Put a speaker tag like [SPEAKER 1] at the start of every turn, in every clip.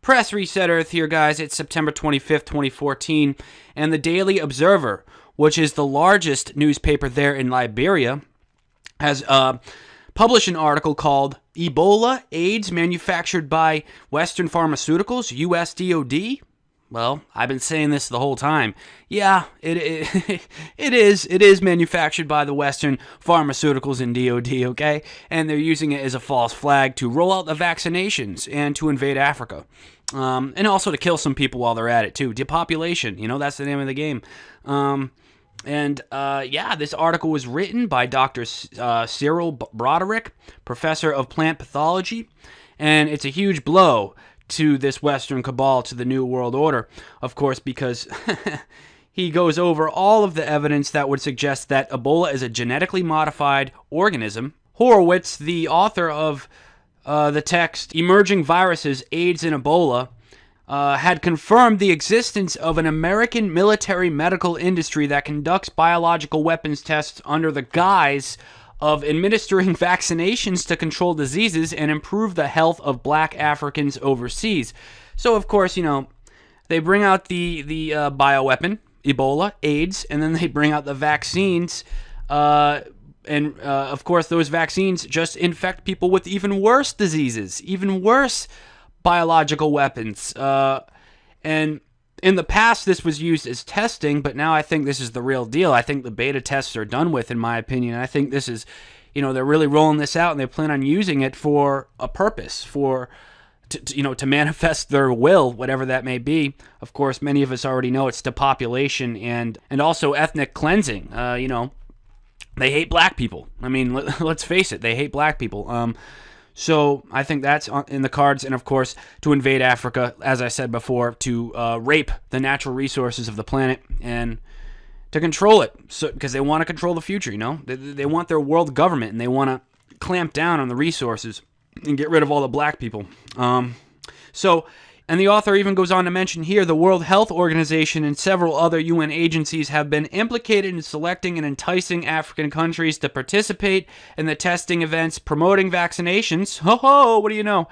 [SPEAKER 1] Press Reset Earth here, guys. It's September 25th, 2014, and the Daily Observer, which is the largest newspaper there in Liberia, has published an article called Ebola AIDS Manufactured by Western Pharmaceuticals, US DOD. Well, I've been saying this the whole time. Yeah, it is manufactured by the Western Pharmaceuticals and DOD, okay? And they're using it as a false flag to roll out the vaccinations and to invade Africa. And also to kill some people while they're at it, too. Depopulation, that's the name of the game. This article was written by Dr. Cyril Broderick, professor of plant pathology, and it's a huge blow to this Western cabal, to the New World Order, of course, because he goes over all of the evidence that would suggest that Ebola is a genetically modified organism. Horowitz, the author of the text Emerging Viruses, AIDS and Ebola, had confirmed the existence of an American military medical industry that conducts biological weapons tests under the guise of administering vaccinations to control diseases and improve the health of black Africans overseas. So, of course, they bring out the bioweapon, Ebola, AIDS, and then they bring out the vaccines, of course, those vaccines just infect people with even worse diseases, even worse biological weapons. And in the past, this was used as testing, but now I think this is the real deal. I think the beta tests are done with, in my opinion. I think this is, they're really rolling this out, and they plan on using it for a purpose, to manifest their will, whatever that may be. Of course, many of us already know it's depopulation and also ethnic cleansing. They hate black people. I mean, let's face it, they hate black people. So I think that's in the cards, and of course, to invade Africa, as I said before, to rape the natural resources of the planet and to control it, because they want to control the future. They want their world government, and they want to clamp down on the resources and get rid of all the black people. And the author even goes on to mention here the World Health Organization and several other UN agencies have been implicated in selecting and enticing African countries to participate in the testing events, promoting vaccinations, what do you know,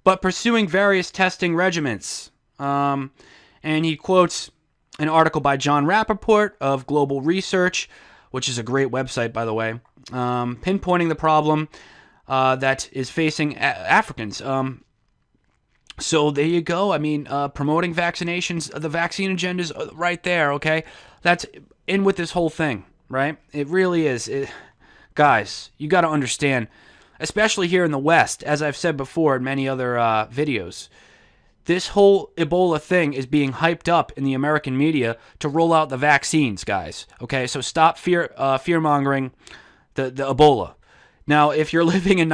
[SPEAKER 1] but pursuing various testing regimens. And he quotes an article by John Rappaport of Global Research, which is a great website, by the way, pinpointing the problem that is facing Africans. So there you go. I mean, promoting vaccinations, the vaccine agenda is right there, okay? That's in with this whole thing, right? It really is. Guys, you got to understand, especially here in the West, as I've said before in many other videos, this whole Ebola thing is being hyped up in the American media to roll out the vaccines, guys, okay? So stop fear-mongering the Ebola. Now, if you're living in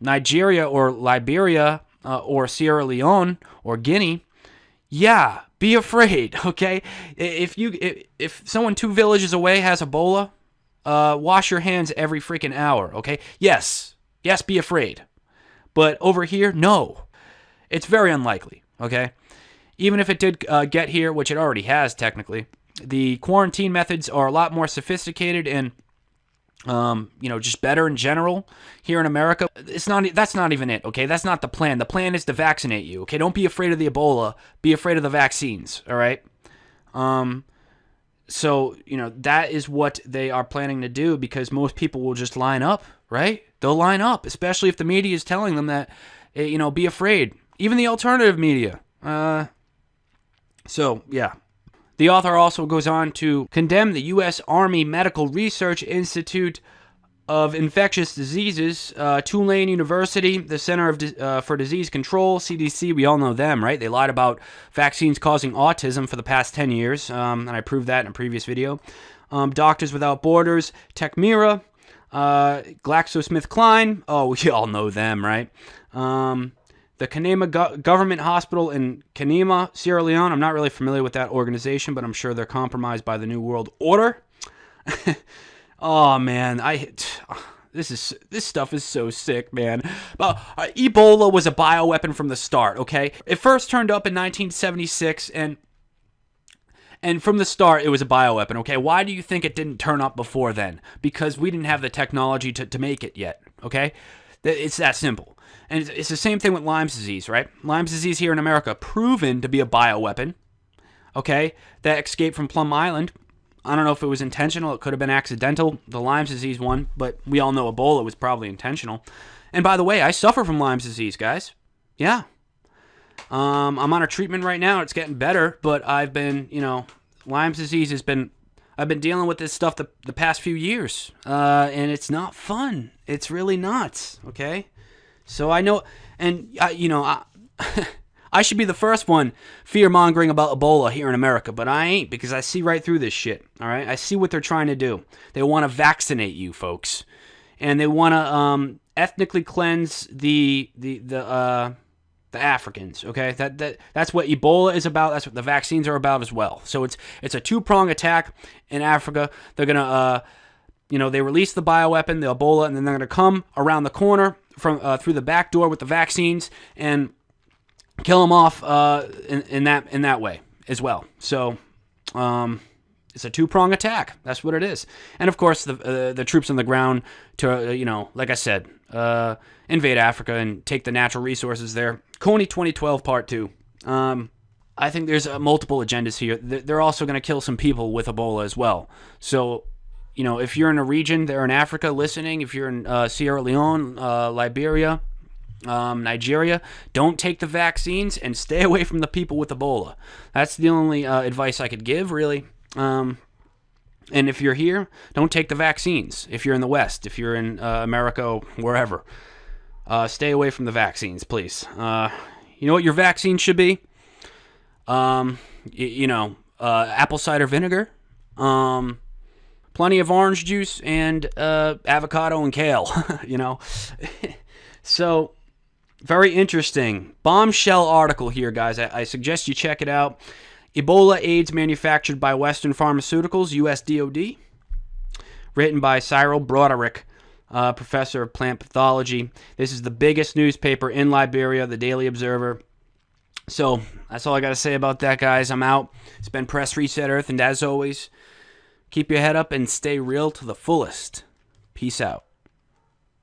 [SPEAKER 1] Nigeria or Liberia, or Sierra Leone or Guinea, yeah, be afraid, okay? If someone 2 villages away has Ebola, wash your hands every freaking hour, okay? Yes, be afraid. But over here, no. It's very unlikely, okay? Even if it did get here, which it already has technically, the quarantine methods are a lot more sophisticated and just better in general here in America. That's not even it, okay? That's not the plan. The plan is to vaccinate you, okay? Don't be afraid of the Ebola. Be afraid of the vaccines, all right? So, that is what they are planning to do, because most people will just line up, right? They'll line up, especially if the media is telling them that, be afraid. Even the alternative media. So, yeah. The author also goes on to condemn the U.S. Army Medical Research Institute of Infectious Diseases, Tulane University, the Center for Disease Control, CDC, we all know them, right? They lied about vaccines causing autism for the past 10 years, and I proved that in a previous video. Doctors Without Borders, Techmira, GlaxoSmithKline, we all know them, right? The Kanema Government Hospital in Kanema, Sierra Leone. I'm not really familiar with that organization, but I'm sure they're compromised by the New World Order. Oh man, this stuff is so sick, man. Ebola was a bioweapon from the start. Okay, it first turned up in 1976, and from the start it was a bioweapon. Okay, why do you think it didn't turn up before then? Because we didn't have the technology to make it yet. Okay, it's that simple. And it's the same thing with Lyme's disease, right? Lyme's disease here in America, proven to be a bioweapon, okay? That escaped from Plum Island. I don't know if it was intentional. It could have been accidental, the Lyme's disease one, but we all know Ebola was probably intentional. And by the way, I suffer from Lyme's disease, guys. Yeah. I'm on a treatment right now. It's getting better, but I've been, Lyme's disease I've been dealing with this stuff the past few years, and it's not fun. It's really not, okay? So I know, and, I should be the first one fear-mongering about Ebola here in America, but I ain't, because I see right through this shit, all right? I see what they're trying to do. They want to vaccinate you, folks, and they want to ethnically cleanse the Africans, okay? That's what Ebola is about. That's what the vaccines are about as well. So it's a two-prong attack in Africa. They're going to, they release the bioweapon, the Ebola, and then they're going to come around the corner from through the back door with the vaccines and kill them off in that way as well. So it's a two-prong attack. That's what it is. And of course, the troops on the ground to like I said, invade Africa and take the natural resources there. Coney 2012 Part 2. I think there's multiple agendas here. They're also going to kill some people with Ebola as well. So, if you're in a region there in Africa listening, if you're in Sierra Leone, Liberia, Nigeria, don't take the vaccines and stay away from the people with Ebola. That's the only advice I could give, really. And if you're here, don't take the vaccines. If you're in the West, if you're in America, wherever, stay away from the vaccines, please. You know what your vaccine should be? Apple cider vinegar, plenty of orange juice, and avocado and kale, So, very interesting. Bombshell article here, guys. I suggest you check it out. Ebola AIDS manufactured by Western Pharmaceuticals, US DOD. Written by Cyril Broderick, professor of plant pathology. This is the biggest newspaper in Liberia, the Daily Observer. So, that's all I got to say about that, guys. I'm out. It's been Press Reset Earth, and as always, keep your head up and stay real to the fullest. Peace out.